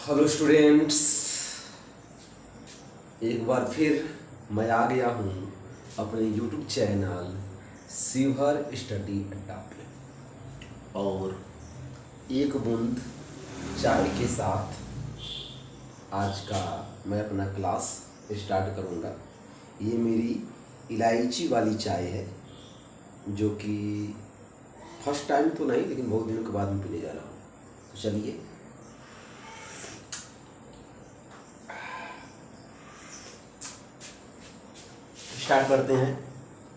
Hello students, एक बार फिर मैं आ गया हूँ अपने यूट्यूब चैनल शिवहर स्टडी अड्डा पे और एक बूंद चाय के साथ आज का मैं अपना क्लास स्टार्ट करूँगा। ये मेरी इलायची वाली चाय है जो कि फर्स्ट टाइम तो नहीं लेकिन बहुत दिनों के बाद मैं पीने जा रहा हूँ। तो चलिए स्टार्ट करते हैं।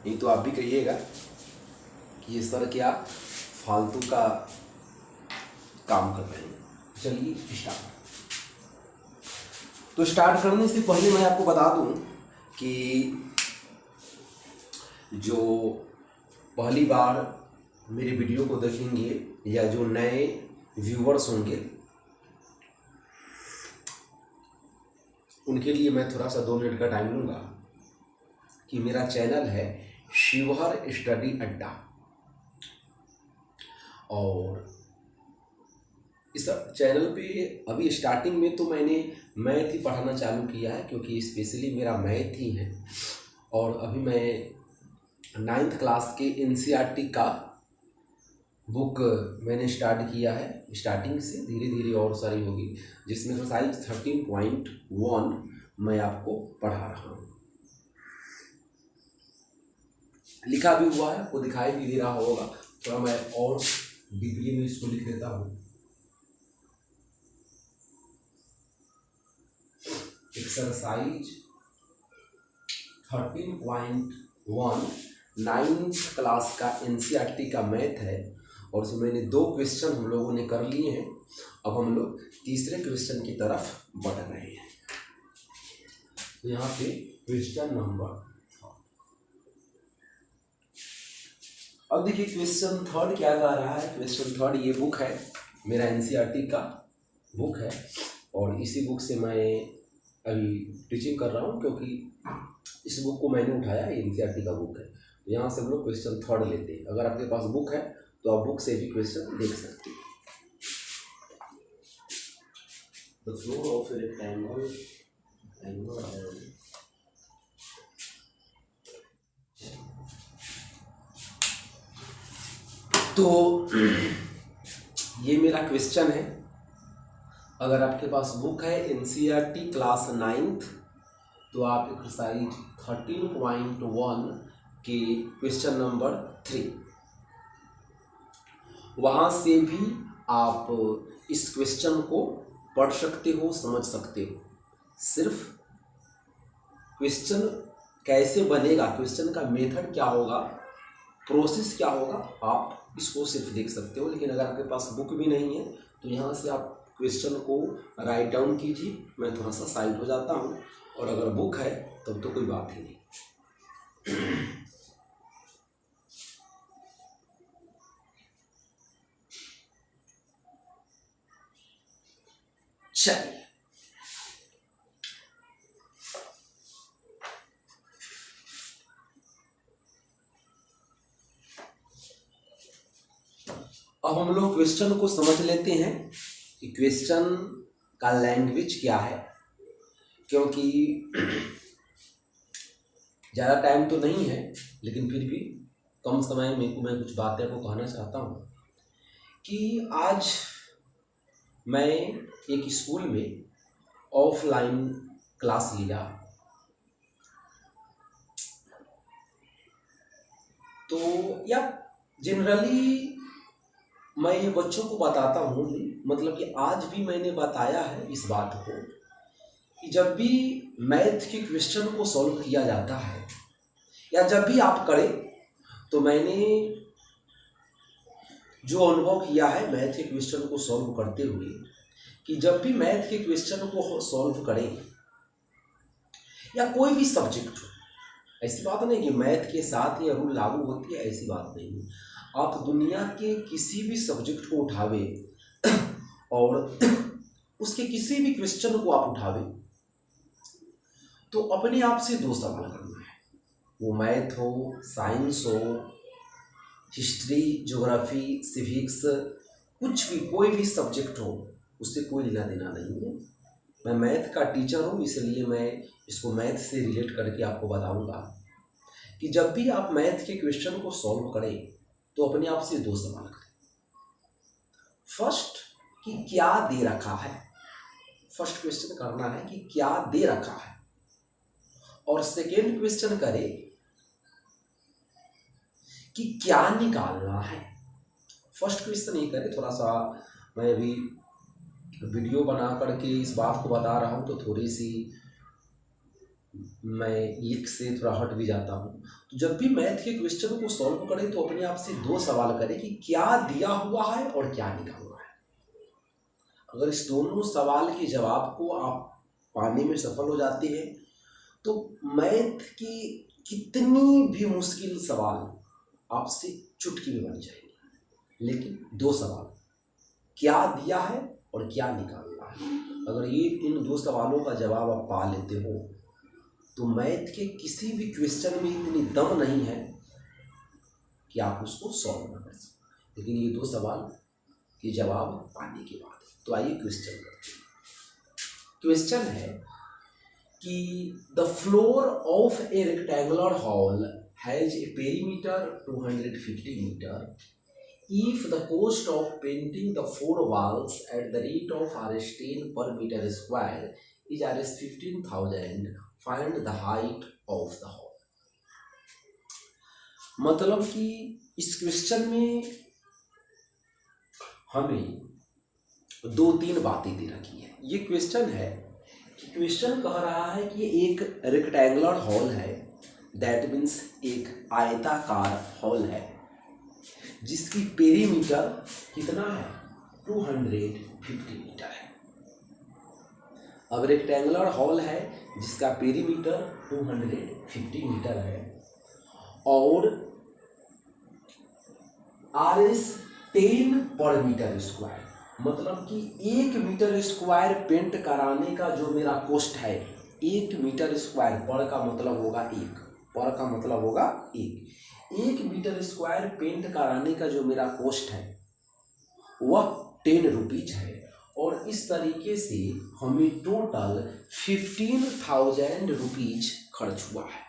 नहीं तो आप भी कहिएगा कि ये सर क्या फालतू का काम कर रहे हैं। चलिए स्टार्ट। तो स्टार्ट करने से पहले मैं आपको बता दूं कि जो पहली बार मेरी वीडियो को देखेंगे या जो नए व्यूवर्स होंगे उनके लिए मैं थोड़ा सा 2 मिनट का टाइम लूँगा कि मेरा चैनल है शिवहर स्टडी अड्डा और इस चैनल पे अभी स्टार्टिंग में तो मैंने मैथ ही पढ़ाना चालू किया है क्योंकि स्पेशली मेरा मैथ ही है। और अभी मैं 9th क्लास के NCERT का बुक मैंने स्टार्ट किया है। स्टार्टिंग से धीरे धीरे और सारी होगी जिसमें एक्सरसाइज 13.1 मैं आपको पढ़ा रहा हूँ। लिखा भी हुआ है, आपको दिखाई भी दे रहा होगा। थोड़ा मैं और डीपली में इसको लिख देता हूँ। एक्सरसाइज 13.1 9th क्लास का NCERT का मैथ है और उसमें मैंने 2 क्वेश्चन हम लोगों ने कर लिए हैं। अब हम लोग तीसरे क्वेश्चन की तरफ बढ़ रहे हैं। तो यहाँ पे क्वेश्चन नंबर, अब देखिए क्वेश्चन थर्ड क्या कह रहा है। क्वेश्चन थर्ड, ये बुक है मेरा NCERT का बुक है और इसी बुक से मैं अभी टीचिंग कर रहा हूँ क्योंकि इस बुक को मैंने उठाया, NCERT का बुक है। तो यहाँ से हम लोग क्वेश्चन थर्ड लेते हैं। अगर आपके पास बुक है तो आप बुक से भी क्वेश्चन देख सकते हैं। The floor of a rectangle तो ये मेरा क्वेश्चन है। अगर आपके पास बुक है NCERT क्लास 9th तो आप एक्सरसाइज 13.1 के क्वेश्चन नंबर 3 वहाँ से भी आप इस क्वेश्चन को पढ़ सकते हो, समझ सकते हो। सिर्फ क्वेश्चन कैसे बनेगा, क्वेश्चन का मेथड क्या होगा, प्रोसेस क्या होगा, आप इसको सिर्फ देख सकते हो। लेकिन अगर आपके पास बुक भी नहीं है तो यहाँ से आप क्वेश्चन को राइट डाउन कीजिए। मैं थोड़ा सा साइड हो जाता हूँ और अगर बुक है तब तो कोई बात ही नहीं। चलिए अब हम लोग क्वेश्चन को समझ लेते हैं कि क्वेश्चन का लैंग्वेज क्या है, क्योंकि ज़्यादा टाइम तो नहीं है लेकिन फिर भी कम समय में मैं कुछ बातें आपको कहना चाहता हूँ कि आज मैं एक स्कूल में ऑफलाइन क्लास लिया तो या जनरली मैं ये बच्चों को बताता हूँ, मतलब कि आज भी मैंने बताया है इस बात को कि जब भी मैथ के क्वेश्चन को सॉल्व किया जाता है या जब भी आप करें तो मैंने जो अनुभव किया है मैथ के क्वेश्चन को सॉल्व करते हुए कि जब भी मैथ के क्वेश्चन को सॉल्व करें या कोई भी सब्जेक्ट हो, ऐसी बात नहीं कि मैथ के साथ ये रूल लागू होती है, ऐसी बात नहीं है। आप दुनिया के किसी भी सब्जेक्ट को उठावे और उसके किसी भी क्वेश्चन को आप उठावे तो अपने आप से 2 सवाल करना है। वो मैथ हो, साइंस हो, हिस्ट्री, ज्योग्राफी, सिविक्स, कुछ भी कोई भी सब्जेक्ट हो, उससे कोई लेना देना नहीं है। मैं मैथ का टीचर हूँ, इसलिए मैं इसको मैथ से रिलेट करके आपको बताऊंगा कि जब भी आप मैथ के क्वेश्चन को सॉल्व करें तो अपने आप से दो सवाल करें। फर्स्ट, कि क्या दे रखा है। फर्स्ट क्वेश्चन करना है कि क्या दे रखा है, और सेकेंड क्वेश्चन करें कि क्या निकालना है। फर्स्ट क्वेश्चन ये करें, थोड़ा सा मैं अभी वीडियो बना करके इस बात को बता रहा हूँ तो थोड़ी सी मैं लिख से थोड़ा हट भी जाता हूँ। तो जब भी मैथ के क्वेश्चन को सॉल्व करें तो अपने आप से दो सवाल करें कि क्या दिया हुआ है और क्या निकालना है। अगर इस दोनों सवाल के जवाब को आप पाने में सफल हो जाते हैं तो मैथ की कितनी भी मुश्किल सवाल आपसे चुटकी में बन जाएंगे। लेकिन दो सवाल, क्या दिया है और क्या निकालना है, अगर ये इन दो सवालों का जवाब आप पा लेते हो तो मैथ के किसी भी क्वेश्चन में इतनी दम नहीं है कि आप उसको सॉल्व ना कर सकें। लेकिन ये दो सवाल के जवाब पाने के बाद, तो आइए क्वेश्चन करते हैं। क्वेश्चन है कि the floor of a rectangular hall has a perimeter 250 metre. If the cost of painting the four walls at the rate of Rs 10 per meter square is Rs 15,000, find the height of the hall। मतलब कि इस question में हमें दो तीन बातें दे रखी है। ये क्वेश्चन है कि क्वेश्चन कह रहा है कि एक रेक्टेंगुलर हॉल है, दैट मीन्स एक आयताकार हॉल है जिसकी पेरीमीटर कितना है, 250 मीटर है। अब रेक्टेंगुलर हॉल है जिसका पेरीमीटर 250 मीटर है और Rs 10 पर मीटर स्क्वायर, मतलब कि 1 मीटर स्क्वायर पेंट कराने का जो मेरा कॉस्ट है, 1 मीटर स्क्वायर, पर का मतलब होगा एक, पर का मतलब होगा एक मीटर स्क्वायर पेंट कराने का जो मेरा कॉस्ट है वह 10 रुपीज है। और इस तरीके से हमें टोटल 15,000 रुपीज खर्च हुआ है।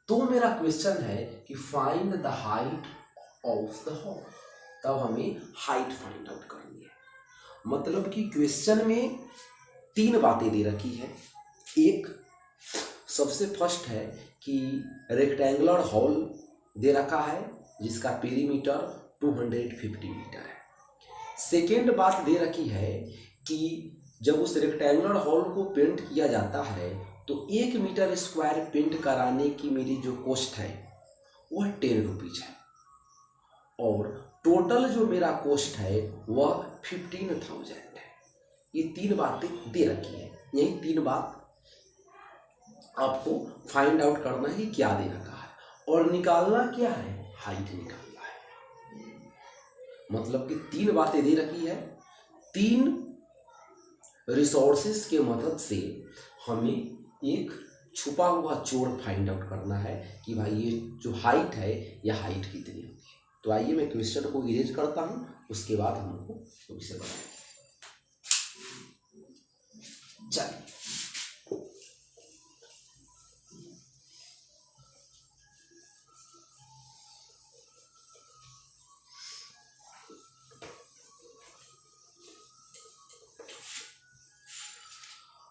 तो मेरा क्वेश्चन है कि find the height of the hall. तब हमें हाइट फाइंड आउट करनी है। मतलब कि क्वेश्चन में तीन बातें दे रखी है। एक, सबसे फर्स्ट है कि रेक्टेंगुलर हॉल दे रखा है जिसका पेरीमीटर 250 मीटर है। सेकेंड बात दे रखी है कि जब उस रेक्टेंगुलर हॉल को पेंट किया जाता है तो 1 मीटर स्क्वायर पेंट कराने की मेरी जो कॉस्ट है वह 10 रुपीज है और टोटल जो मेरा कॉस्ट है वह 15,000 है। ये तीन बातें दे रखी है। यही तीन बात आपको फाइंड आउट करना है क्या दे रखा है और निकालना क्या है, हाइट निकालना है। मतलब कि तीन बातें दे रखी है, तीन रिसोर्सेस के मदद से हमें एक छुपा हुआ चोर फाइंड आउट करना है कि भाई ये जो हाइट है यह हाइट कितनी होगी। तो आइए मैं क्वेश्चन को इरेज करता हूँ, उसके बाद हमको इसे बताएंगे। चलिए,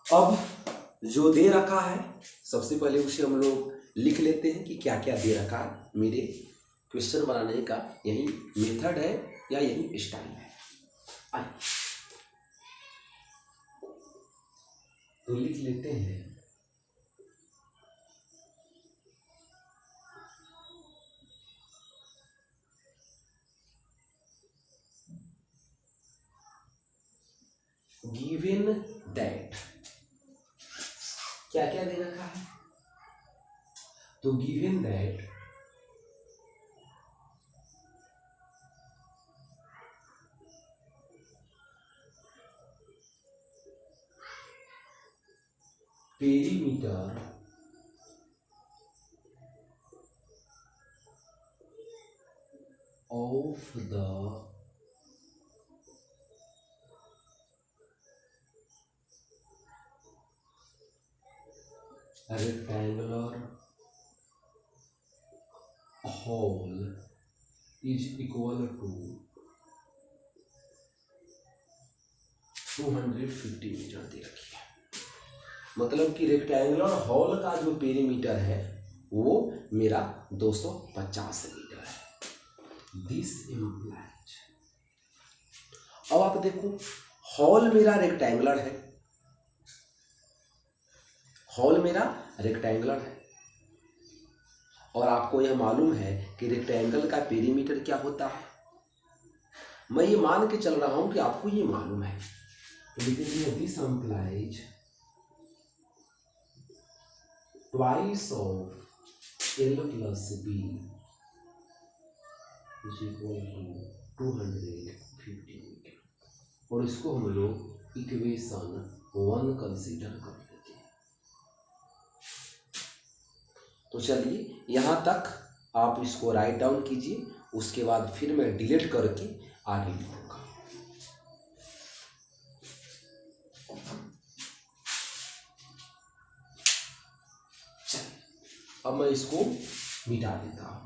अब जो दे रखा है सबसे पहले उसे हम लोग लिख लेते हैं कि क्या क्या दे रखा है। मेरे क्वेश्चन बनाने का यही मेथड है या यही स्टाइल है। आइए तो लिख लेते हैं। गिवन दैट, क्या क्या दे रखा है, तो given that perimeter of the rectangular hole is equal to 250 metre दे रखी है। मतलब कि रेक्टेंगुलर हॉल का जो पेरीमीटर है वो मेरा 250 मीटर है। दिस इम्प्लाइज, अब आप देखो हॉल मेरा रेक्टेंगुलर है, हॉल मेरा रेक्टेंगुलर है और आपको यह मालूम है कि रेक्टेंगल का पेरीमीटर क्या होता है। मैं ये मान के चल रहा हूं कि आपको ये मालूम है, लेकिन this implies twice of L plus B is equal to 250 metre, और इसको हम लोग इक्वेशन 1 कंसीडर कर लेते हैं। तो चलिए यहाँ तक आप इसको राइट डाउन कीजिए, उसके बाद फिर मैं डिलीट करके आगे लिखूंगा। चलिए अब मैं इसको मिटा देता हूं।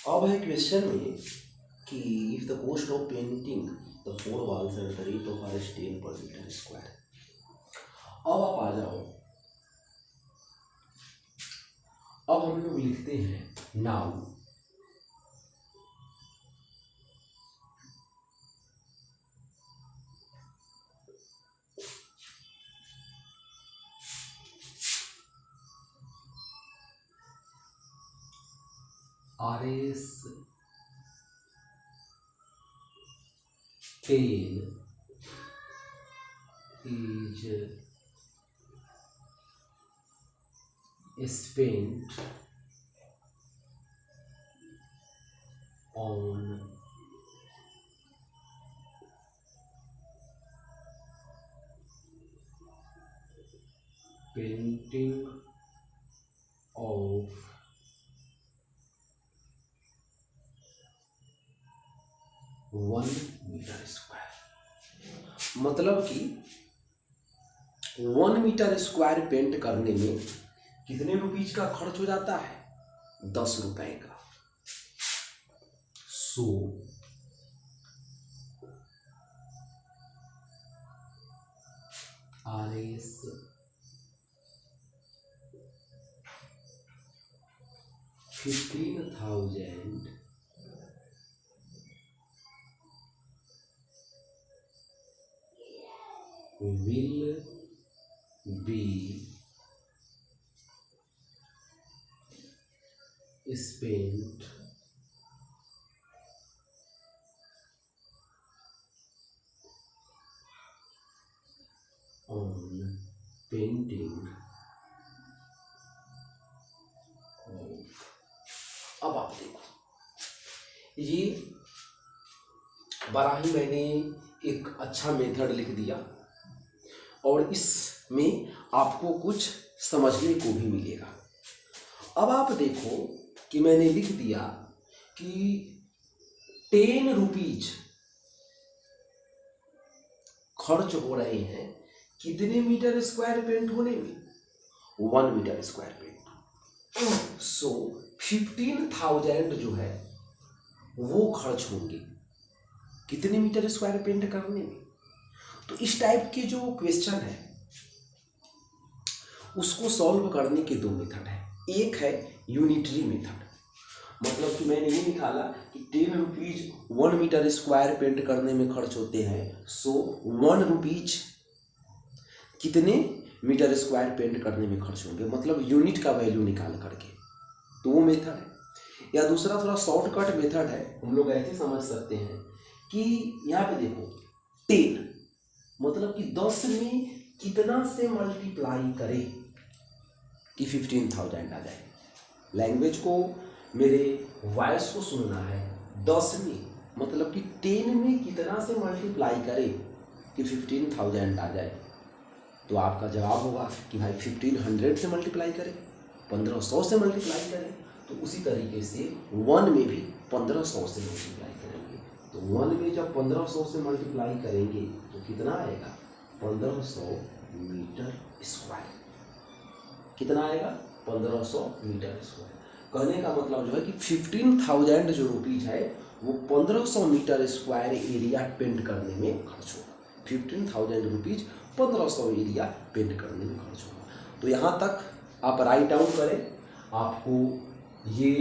अब है क्वेश्चन में कि if the cost of painting the 4 walls at the rate of ₹10 per metre square. अब आप आ जाओ, अब हम लोग लिखते हैं now RS 10 is spent on painting of 1 metre square. मतलब कि 1 मीटर स्क्वायर पेंट करने में कितने रुपीज का खर्च हो जाता है? 10 रुपए का। सो RS 15,000 will be spent on painting of। अब आप देखो, ये बड़ा ही मैंने एक अच्छा मेथड लिख दिया और इसमें आपको कुछ समझने को भी मिलेगा। अब आप देखो कि मैंने लिख दिया कि 10 रुपीज खर्च हो रहे हैं कितने मीटर स्क्वायर पेंट होने में? 1 मीटर स्क्वायर पेंट। सो 15,000 जो है वो खर्च होंगे कितने मीटर स्क्वायर पेंट करने में। तो इस टाइप के जो क्वेश्चन है उसको सॉल्व करने के 2 मेथड है। एक है यूनिटरी मेथड, मतलब कि मैंने ये निकाला कि 10 रुपीज 1 मीटर स्क्वायर पेंट करने में खर्च होते हैं। सो 1 रुपीज कितने मीटर स्क्वायर पेंट करने में खर्च होंगे, मतलब यूनिट का वैल्यू निकाल करके। तो वो मेथड है। या दूसरा थोड़ा शॉर्टकट मेथड है, हम लोग ऐसे समझ सकते हैं कि यहाँ पे देखो 10 मतलब कि 10 में कितना से मल्टीप्लाई करें कि 15,000 आ जाए। लैंग्वेज को, मेरे वॉइस को सुनना है। 10 में मतलब कि 10 में कितना से मल्टीप्लाई करें कि 15,000 आ जाए। तो आपका जवाब होगा कि भाई 1500 से मल्टीप्लाई करें, 1500 से मल्टीप्लाई करें तो उसी तरीके से 1 में भी 1500 से मल्टीप्लाई करेंगे। तो 1 में जब 1500 से मल्टीप्लाई करेंगे तो कितना आएगा, 1500 मीटर स्क्वायर। कितना आएगा, 1500 मीटर स्क्वायर। कहने का मतलब जो है कि 15,000 जो रुपीज़ है वो 1500 मीटर स्क्वायर एरिया पेंट करने में खर्च होगा। 15,000 रुपीज़ 1500 एरिया पेंट करने में खर्च होगा। तो यहाँ तक आप राइट डाउन करें। आपको ये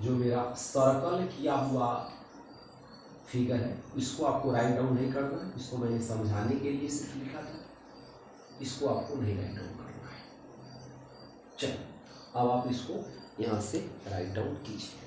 जो मेरा सर्कल किया हुआ फिगर है इसको आपको राइट डाउन नहीं करना है। इसको मैंने समझाने के लिए सिर्फ लिखा था, इसको आपको नहीं राइट डाउन करना है। चलिए अब आप इसको यहाँ से राइट डाउन कीजिए।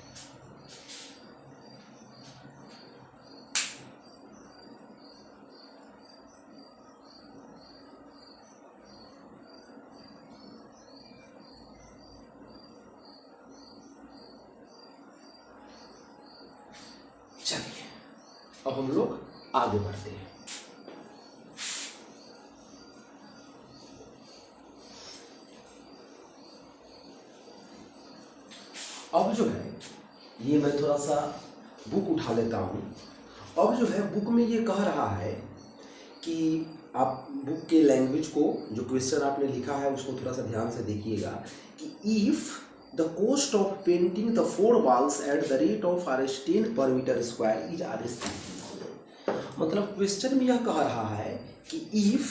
चलिए अब हम लोग आगे बढ़ते हैं। अब जो है ये मैं थोड़ा सा बुक उठा लेता हूँ। अब जो है बुक में ये कह रहा है कि आप बुक के लैंग्वेज को, जो क्वेश्चन आपने लिखा है उसको थोड़ा सा ध्यान से देखिएगा कि if the cost of painting the 4 walls at the rate of Rs10 per metre square is Rs10। मतलब क्वेश्चन में यह कह रहा है कि if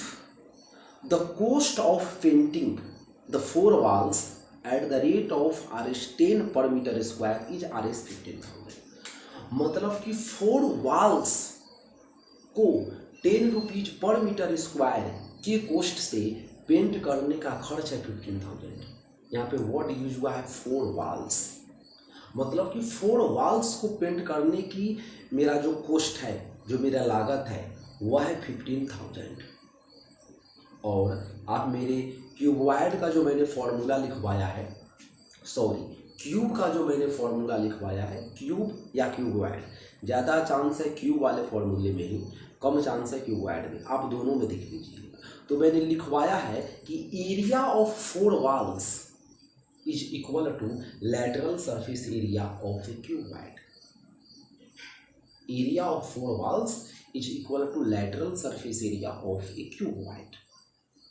the cost of painting the 4 walls at the rate of Rs10 per metre square is Rs15,000। मतलब कि 4 walls को 10 रुपीज पर मीटर स्क्वायर के कॉस्ट से पेंट करने का खर्च है 15,000। यहाँ पे वर्ड यूज हुआ है 4 वॉल्स। मतलब कि 4 वॉल्स को पेंट करने की मेरा जो कॉस्ट है, जो मेरा लागत है वह है 15,000। और आप मेरे क्यूबॉइड का जो मैंने फॉर्मूला लिखवाया है, सॉरी क्यूब का जो मैंने फॉर्मूला लिखवाया है, क्यूब या क्यूबॉइड, ज़्यादा चांस है क्यूब वाले फॉर्मूले में ही, कम चांस है क्यूबॉइड में। आप दोनों में देख लीजिए। तो मैंने लिखवाया है कि area of 4 walls is equal to lateral surface area of a cuboid. Area of 4 walls is equal to lateral surface area of a cuboid.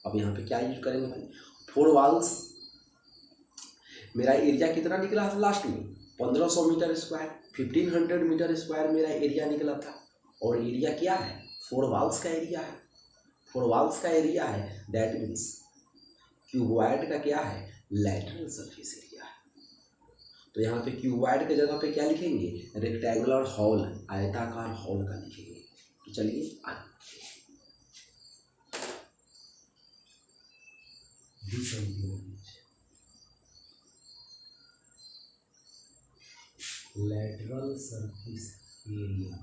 अब यहाँ पे क्या यूज करेंगे भाई, 4 वॉल्स, मेरा एरिया कितना निकला था लास्ट में, 1500 मीटर स्क्वायर, 1500 मीटर स्क्वायर मेरा एरिया निकला था। और एरिया क्या है, 4 वॉल्स का एरिया है। 4 वॉल्स का एरिया है, दैट मीन्स क्यूबॉइड का क्या है, लैटरल सरफेस एरिया है। तो यहाँ पे क्यूबॉइड के जगह पे क्या लिखेंगे, रेक्टेंगुलर हॉल, आयताकार हॉल का लिखेंगे। तो चलिए आगे lateral surface area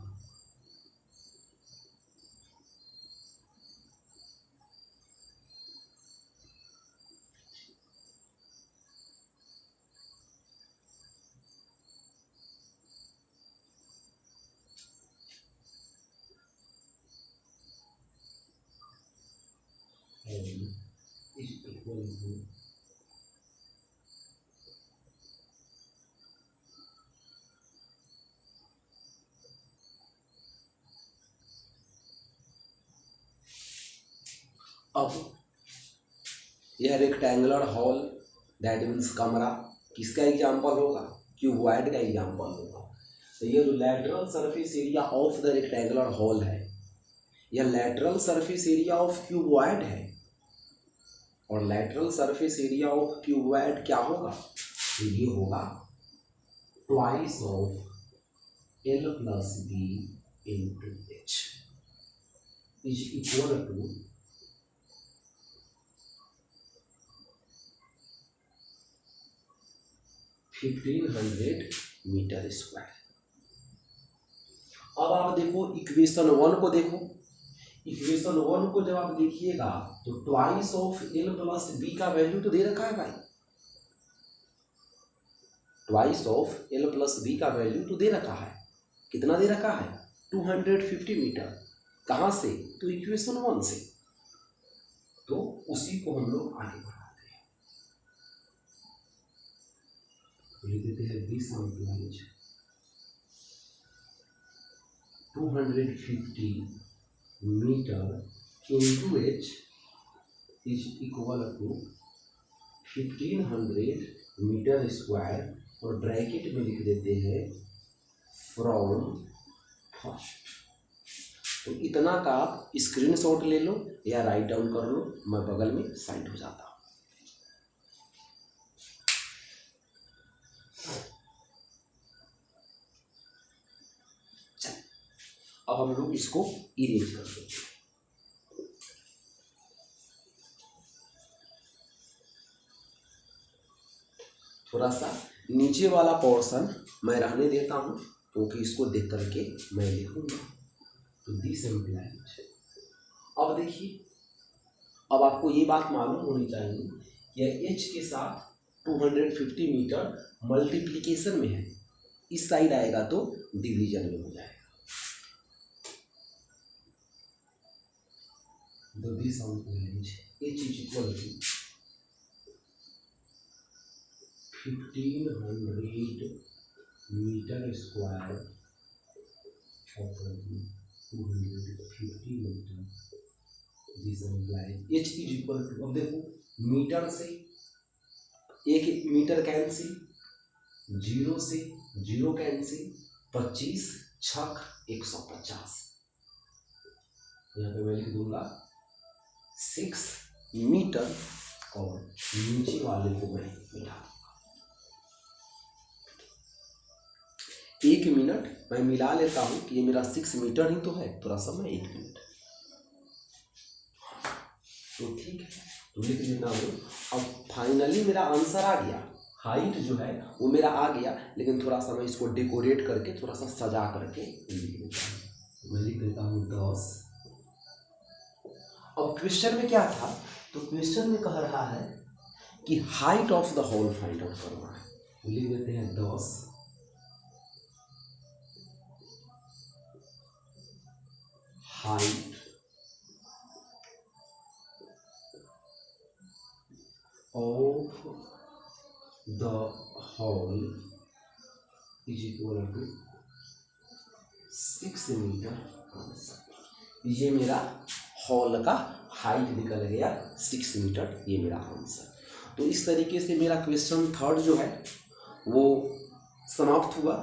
is equal to अब यह रेक्टेंगुलर हॉल दैट मीन्स कमरा किसका एग्जाम्पल होगा, क्यूबॉइड का एग्जाम्पल होगा। तो ये जो lateral surface area of the rectangular hall है, यह lateral surface area of cuboid है। और lateral surface area of cuboid क्या होगा, तो ये होगा twice of L plus B into H is equal to 1500 metre square. अब आप देखो इक्वेशन 1 को देखो। इक्वेशन 1 को जब आप देखिएगा तो twice of L plus B का वैल्यू तो दे रखा है भाई, twice of L plus B का वैल्यू तो दे रखा है। कितना दे रखा है, 250 मीटर। कहाँ से, तो इक्वेशन 1 से। तो उसी को हम लोग आगे बढ़ाते हैं। तो लिख देते हैं this implies 250 metre into H is equal to 1500 metre square और ब्रैकेट में लिख देते हैं फ्रॉम फर्स्ट। तो इतना का आप स्क्रीनशॉट ले लो या राइट डाउन कर लो, मैं बगल में साइड हो जाता हूँ। अब हम लोग इसको इरेज कर देंगे। थोड़ा सा नीचे वाला पोर्शन मैं रहने देता हूँ क्योंकि इसको देख करके मैं लिखूंगा। तो दिस इम्प्लाइज, अब देखिए, अब आपको ये बात मालूम होनी चाहिए कि एच के साथ 250 मीटर मल्टीप्लिकेशन में है, इस साइड आएगा तो डिवीजन में हो जाएगा। तो this implies H is equal to 1500 metre square 250 metre. This implies H is equal to, अब देखो मीटर से एक मीटर कैंसिल, 0 से 0 कैंसिल, 25 छक 150। यहाँ पे मैं लिख दूंगा 6 मीटर और नीचे वाले को मैं मिला दूंगा 1 मिनट। मैं मिला लेता हूं कि ये मेरा 6 मीटर ही तो है, थोड़ा सा मैं 1 मिनट, तो ठीक है, तो लिख देना हूँ। अब फाइनली मेरा आंसर आ गया, हाइट जो है वो मेरा आ गया, लेकिन थोड़ा सा मैं इसको डेकोरेट करके थोड़ा सा सजा करके लिख देता हूँ। मैं लिख देता हूँ 10। अब क्वेश्चन में क्या था, तो क्वेश्चन में कह रहा है कि height of the hall find out करना है, तो लिख देते हैं 10 height of the hall is equal to 6 metre answer. ये मेरा हॉल का हाइट निकल गया 6 मीटर, ये मेरा आंसर। तो इस तरीके से मेरा क्वेश्चन थर्ड जो है वो समाप्त हुआ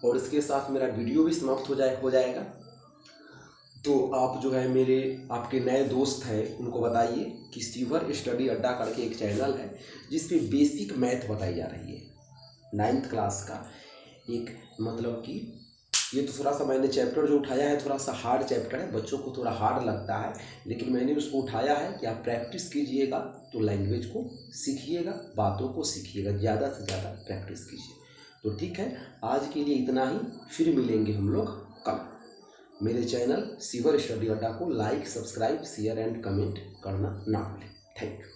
और इसके साथ मेरा वीडियो भी समाप्त हो जाएगा। तो आप जो है मेरे आपके नए दोस्त हैं उनको बताइए कि सीवर स्टडी अड्डा करके एक चैनल है जिसपे बेसिक मैथ बताई जा रही है 9th क्लास का। एक मतलब कि ये तो थोड़ा सा मैंने चैप्टर जो उठाया है थोड़ा सा हार्ड चैप्टर है, बच्चों को थोड़ा हार्ड लगता है, लेकिन मैंने उसको उठाया है कि आप प्रैक्टिस कीजिएगा तो लैंग्वेज को सीखिएगा, बातों को सीखिएगा, ज़्यादा से ज़्यादा प्रैक्टिस कीजिए। तो ठीक है, आज के लिए इतना ही, फिर मिलेंगे हम लोग कल। मेरे चैनल सीवर स्टडी अड्डा को like, subscribe, share and comment करना ना भूलें। Thank you.